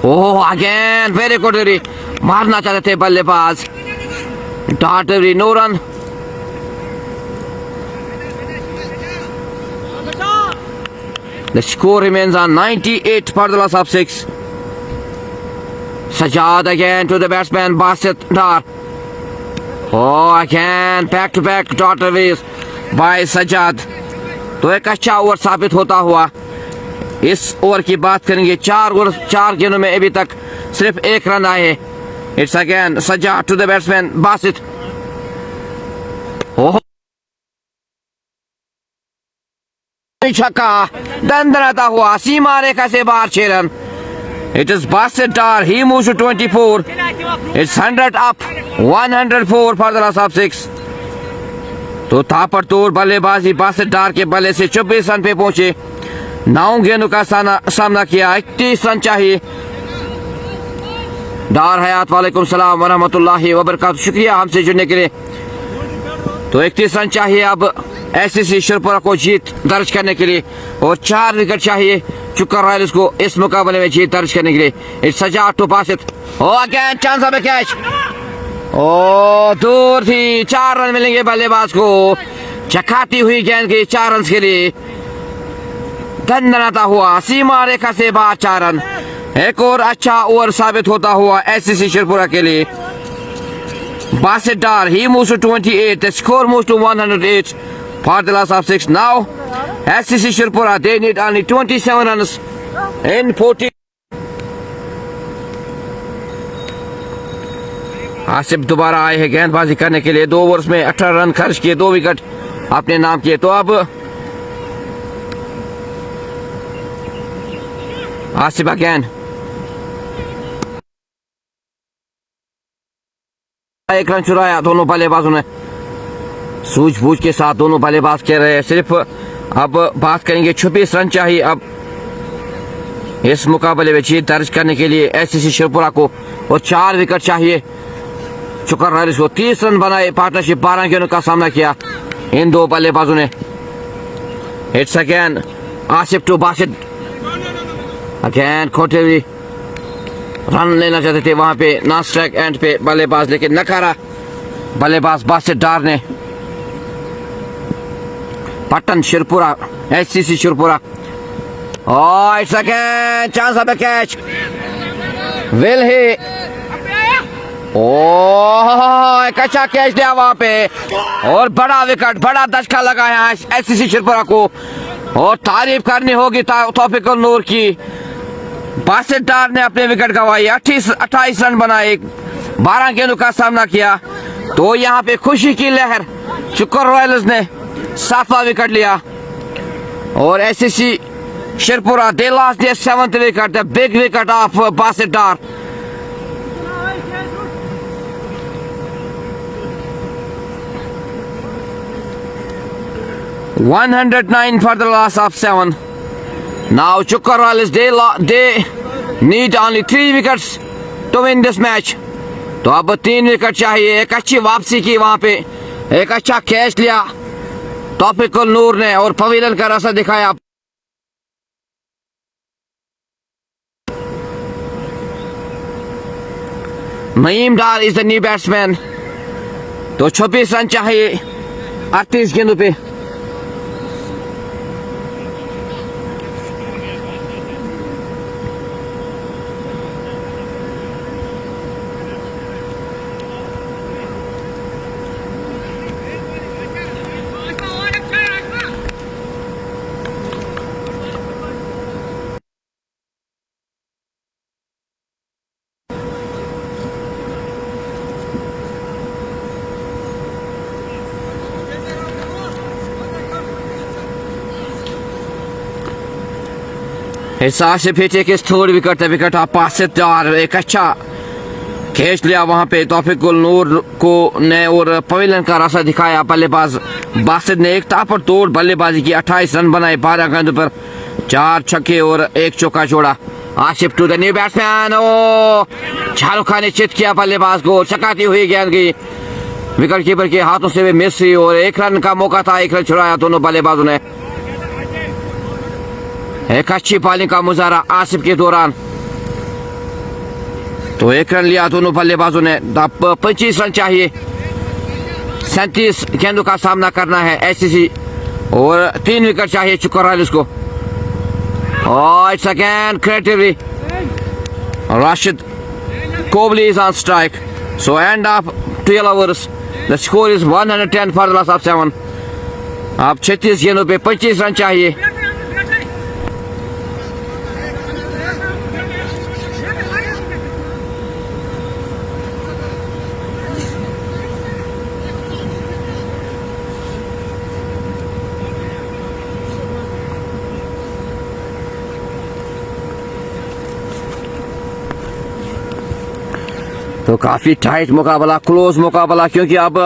Oh, again, very good delivery. मारना चाहते थे बल्लेबाज. Dot delivery, no run. The score remains on 98 for the last of 6. Sajad again to the batsman Basit Dar. Oh, again, back-to-back dot deliveries by Sajad. तो एक अच्छा over साबित होता हुआ। इस ओवर की बात करेंगे, 4 गेंदों में अभी तक सिर्फ 1 रन आए। It's again Sajad to the batsman Basit. Oh, छक्का दंदनाता हुआ सीमा रेखा से बाहर 6 run. It is Basit Dar. He moves to 24. It's 100 up. 104 for the last of 6. तो ताबड़तोड़ बल्लेबाजी बासित डार के बल्ले से 24 रन पे पहुंचे। 9 गेंदों का सामना किया, 31 रन चाहिए। डार हयात वालेकुम सलाम व रहमतुल्लाहि व बरकातहू, शुक्रिया हमसे जुड़ने के लिए। तो 31 रन चाहिए अब एससीसी शिरपुरा को जीत दर्ज करने के लिए, और 4 विकेट चाहिए चुक्कर रॉयल्स को इस मुकाबले में जीत दर्ज करने के लिए। It's Sajjad to Basit. Oh again chance of a catch. Oh दूर थी, 4 रन मिलेंगे बल्लेबाज को। चकाती हुई गेंद की 4 रन के लिए दंदनाता हुआ सीमा रेखा से बाहर 4 रन। एक और अच्छा ओवर साबित होता हुआ एससीसी शिरपुरा के लिए। Basit Dar, he moves to 28. The score moves to 108 for the last of 6. Now SCC Shirpura, they need only 27 runs in 40. Asif दोबारा आए हैं गेंदबाजी करने के लिए। 2 ओवर्स में 18 रन खर्च किए, 2 विकेट अपने नाम किए। तो अब आसिफ अगेन, एक रन चुराया दोनों बल्लेबाजों ने। सूझबूझ के साथ दोनों बल्लेबाज खेल रहे हैं। सिर्फ अब बात करेंगे, 26 रन चाहिए अब इस मुकाबले में जीत दर्ज करने के लिए एससीसी शिरपुरा को, और 4 विकेट चाहिए चुकर रॉयल्स को। 30 रन बनाए, पार्टनरशिप 12 गेंदों का सामना किया इन 2 बल्लेबाजों ने। It's again Asif to Basit. Again खोटे हुए रन लेना चाहते थे वहां पे नॉन स्ट्राइक एंड पे बल्लेबाज, लेकिन नकारा बल्लेबाज बासित डार ने। Patan Shirpura, SCC Shirpura. Oh, it's again chance of a catch. Will he? Oh, एक अच्छा कैच दिया वहां पे, और बड़ा विकेट, बड़ा दचका लगा है एससीसी शिरपुरा को। और तारीफ करनी होगी तौफीकुल नूर की। बासित डार ने अपने विकेट गंवाई, 28 रन बनाए, 12 गेंदों का सामना किया। तो यहाँ पे खुशी की लहर, चुक्कर रॉयल्स ने 7वां विकेट लिया, और SCC Shirpura, they lost their 7th wicket, the big wicket of Basit Dar. $109 for the loss of 7. Now Chukkar Royals, they need only 3 wickets to win this match. तो अब 3 विकेट चाहिए। एक अच्छी वापसी की वहां पे, एक अच्छा कैच लिया तौफीकुल नूर ने, और पवेलियन का रास्ता दिखाया। Naeem Dar is the new batsman. तो 26 रन चाहिए 38 गेंदों पे। हिसाब से फिर एक थर्ड विकेट आप पास से चार, एक अच्छा कैच लिया वहां पे तौफीकुल नूर को ने और पवेलियन का रास्ता दिखाया। बल्लेबाज बासित ने एक ताबड़ तोड़ बल्लेबाजी की, 28 रन बनाए 12 गेंदों पर, 4 छक्के और 1 चौका छोड़ा। Asif to the new batsman, oh Shahrukh Khan ने चित किया बल्लेबाज को, चकाती हुई गेंद गई विकेट कीपर के हाथों से मिस हुई और 1 रन का मौका था, 1 रन छुड़ाया दोनों बल्लेबाजों ने। एक अच्छी बॉलिंग का मुजाहरा आसिफ के दौरान, तो 1 रन लिया दोनों बल्लेबाजों ने। 25 रन चाहिए, 37 गेंदों का सामना करना है एससीसी और 3 विकेट चाहिए चुकरालिस को। और it's again creatively Rashid Kohli is on strike, so end of 12 overs, the score is 110 for the loss of 7। अब 36 गेंदों पे 25 रन चाहिए। तो काफी टाइट मुकाबला, क्लोज मुकाबला, क्योंकि अब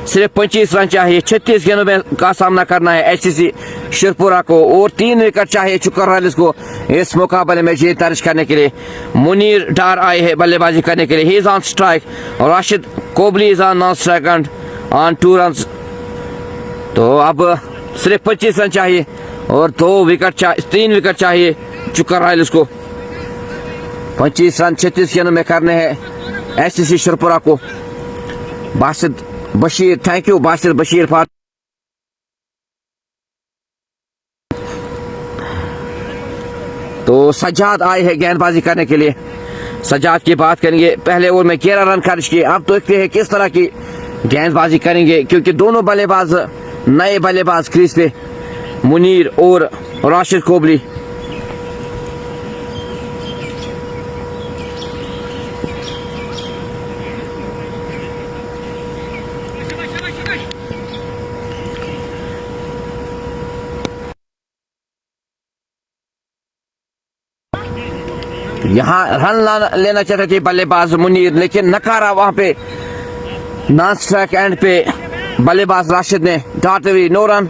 सिर्फ 25 रन चाहिए, 36 गेंदों में का सामना करना है एचसीसी शिरपुरा को और 3 विकेट चाहिए चुकरालिस को इस मुकाबले में जीत दर्ज करने के लिए। मुनीर डार आए हैं बल्लेबाजी करने के लिए, ही इज ऑन स्ट्राइक और Rashid Kohli is on non strike and on 2 run. तो अब सिर्फ 25 रन चाहिए और 3 विकेट चाहिए चुकरालिस को। 25 रन 36 गेंदों में करने हैं एससीसी शिरपुरा को। Basit Bashir, thank you Basit Bashir for. तो सज्जाद आए हैं गेंदबाजी करने के लिए, सज्जाद की बात करेंगे। पहले ओवर में 11 रन खर्च किए, अब तो देखते हैं किस तरह की गेंदबाजी करेंगे, क्योंकि दोनों बल्लेबाज नए बल्लेबाज क्रीज पे, मुनीर और राशिद कोहली। यहाँ रन लेना चाहते थे बल्लेबाज मुनीर, लेकिन नकारा वहां पे नॉन स्ट्राइक एंड पे बल्लेबाज राशिद ने डॉट हुई, no run.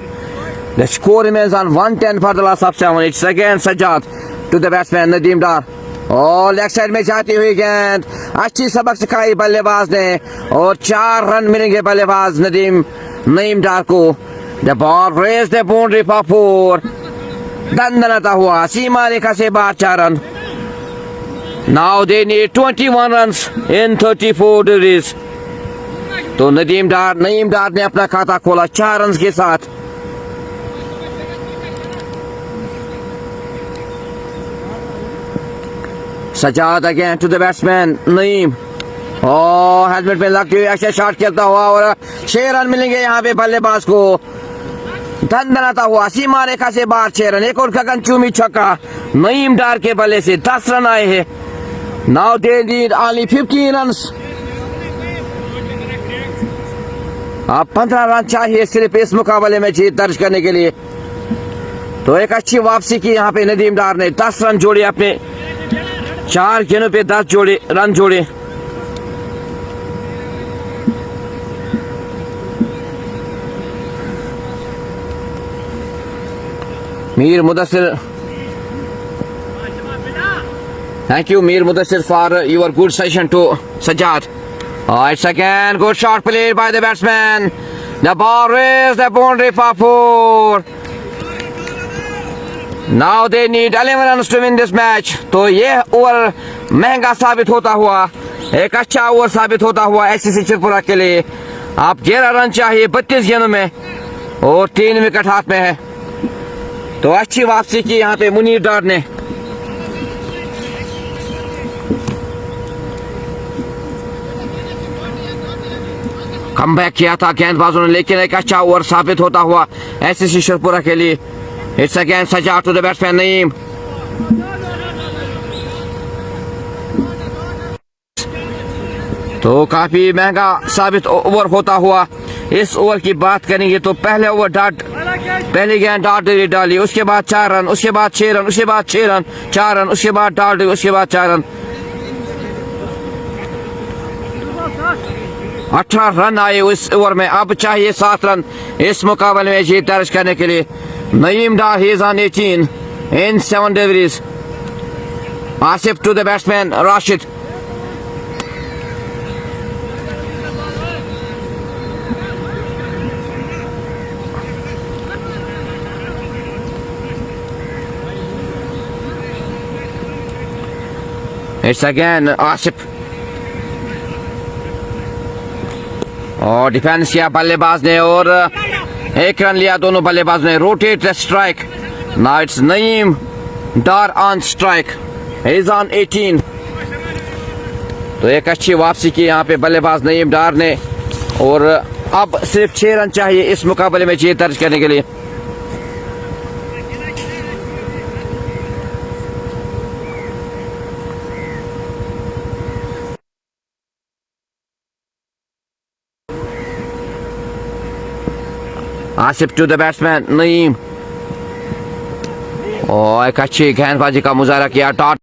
The score remains on 110 for the loss of 7। It's again Sajjad to the batsman Nadeem Dar, और लेग साइड में जाती हुई गेंद, अच्छी सबक सिखाई बल्लेबाज ने और 4 रन मिलेंगे बल्लेबाज नईम डार को। The ball raise the boundary for 4, दंदनाता हुआ सीमा रेखा से बाहर 4 run. Now they need 21 runs in 34 degrees। तो नईम डार ने अपना खाता खोला 4 रन के साथ। Sajjad again to the batsman Naeem, और हेलमेट में लगते हुए अच्छा शॉट खेलता हुआ और 6 रन मिलेंगे यहाँ पे बल्लेबाज को। दंदनाता हुआ सीमा रेखा से बाहर 6 रन, एक और गगनचुंबी छक्का नईम डार के बल्ले से 10 रन आए हैं। Now they need only 15 runs। अब 15 रन चाहिए सिर्फ इस मुकाबले में जीत दर्ज करने के लिए। तो एक अच्छी वापसी की यहाँ पे नदीम डार ने, 10 रन जोड़े अपने 4 गेंदों पे 10 रन जोड़े। Mir Mudassir, thank you Mir Mudassir for your good session to Sajjad। It's again good shot played by the batsman, the ball raised the boundary for 4। Now they need 11 runs to win this match। तो ये over महंगा साबित होता हुआ, एक अच्छा over साबित होता हुआ एससीसी शिरपुरा के लिए। आप 11 रन चाहिए 32 गेंदों में और 3 विकेट हाथ में है। तो अच्छी वापसी की यहाँ पे मुनीर डार ने। कमबैक किया था गेंदबाजों ने, लेकिन एक अच्छा ओवर साबित होता हुआ एसएससी शिरपुरा के लिए। इट्स अगेन सजा टू द बैट्समैन नईम। तो काफी महंगा साबित ओवर होता हुआ इस ओवर की बात करेंगे तो पहले ओवर पहली गेंद डाट डाली, उसके बाद 4 रन, उसके बाद 6 रन, उसके बाद 6 रन, 4 रन, उसके बाद डाट, उसके बाद 4 रन, 18 रन आए इस ओवर में। अब चाहिए 7 रन इस मुकाबले में जीत दर्ज करने के लिए। Naeem Dar he is on 18 in 7 deliveries. Asif to the batsman Rashid. It's again Asif और डिफेंस किया बल्लेबाज ने और 1 रन लिया दोनों बल्लेबाजों ने। Rotate strike. Now it's Naeem Dar on strike, is on 18। तो एक अच्छी वापसी की यहाँ पे बल्लेबाज नईम डार ने और अब सिर्फ 6 रन चाहिए इस मुकाबले में जीत दर्ज करने के लिए। Asif to the batsman Naeem और एक अच्छी गेंदबाजी का मुजाहरा किया। डॉट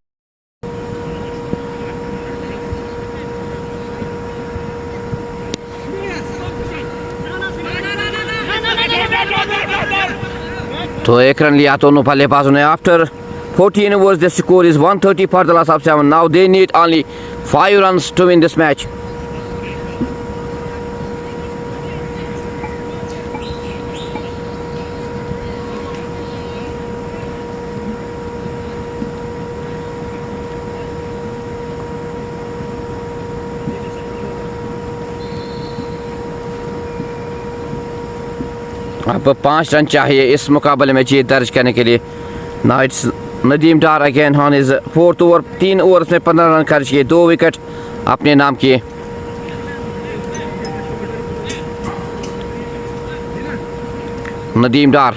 तो 1 रन लिया दोनों बल्लेबाजों ने। After 14 overs the score is 130 for the loss of 7. Now they need only 5 runs to win this match. अब 5 रन चाहिए इस मुकाबले में जीत दर्ज करने के लिए। Now it's Nadeem Dar again on his 4th over. 3 overs में 15 रन खर्च किए, 2 विकेट अपने नाम किए। Nadeem Dar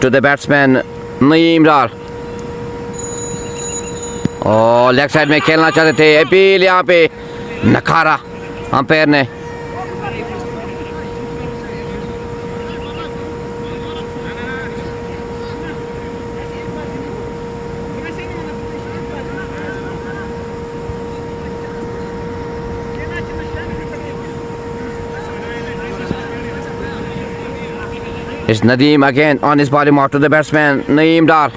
to the batsman Naeem डार और लेग साइड में खेलना चाहते थे। अपील यहाँ पे नकारा अंपायर ने। It's Nadeem again on his body mark to the batsman Naeem डार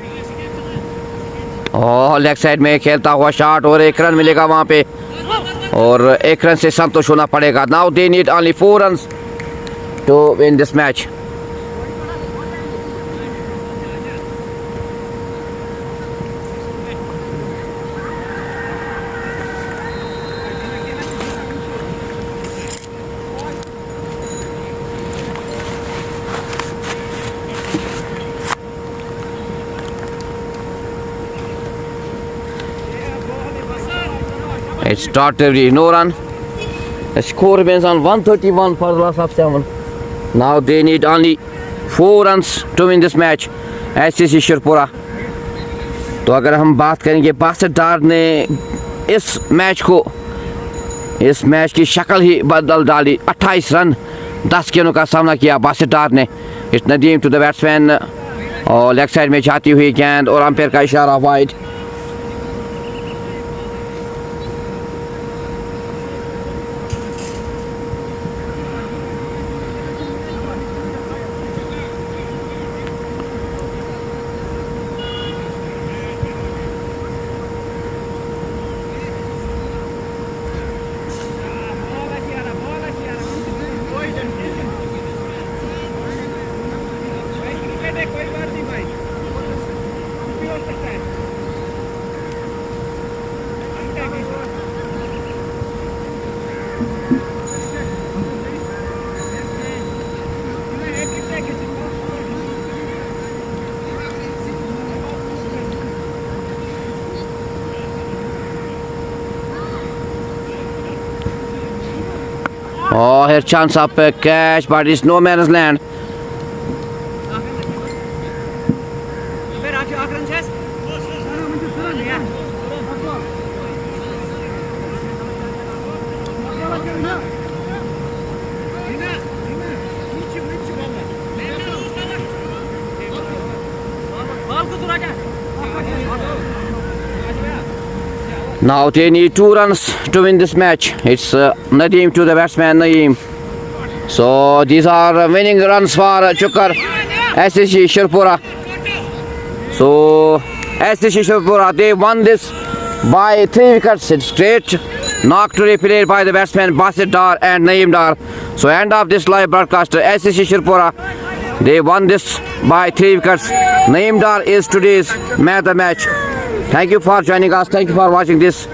और लेग साइड में खेलता हुआ शॉट और 1 रन मिलेगा वहां पे और 1 रन से संतोष होना पड़ेगा। Now they need only 4 runs to win this match. It's start every no run. The score remains on 131 for the loss of 7. Now they need only 4 runs to win this match. SSC Shirpura. तो अगर हम बात करेंगे बासित डार ने इस match की शक्ल ही बदल डाली। 28 रन 10 गेंदों का सामना किया बासित डार ने। इस नदीम टू द बैट्समैन और लेग साइड में जाती हुई गेंद और अंपायर का इशारा wide. Oh, here chance up a catch, but it's no man's land. Now they need 2 runs to win this match. It's Nadeem to the batsman Naeem. So these are winning runs for Chukar SSC Shirpura. So SSC Shirpura, they won this by 3 wickets. It's great knock to be played by the batsman Basit Dar and Naeem Dar. So end of this live broadcast, SSC Shirpura, they won this by 3 wickets. Naeem Dar is today's man of the match. Thank you for joining us. Thank you for watching this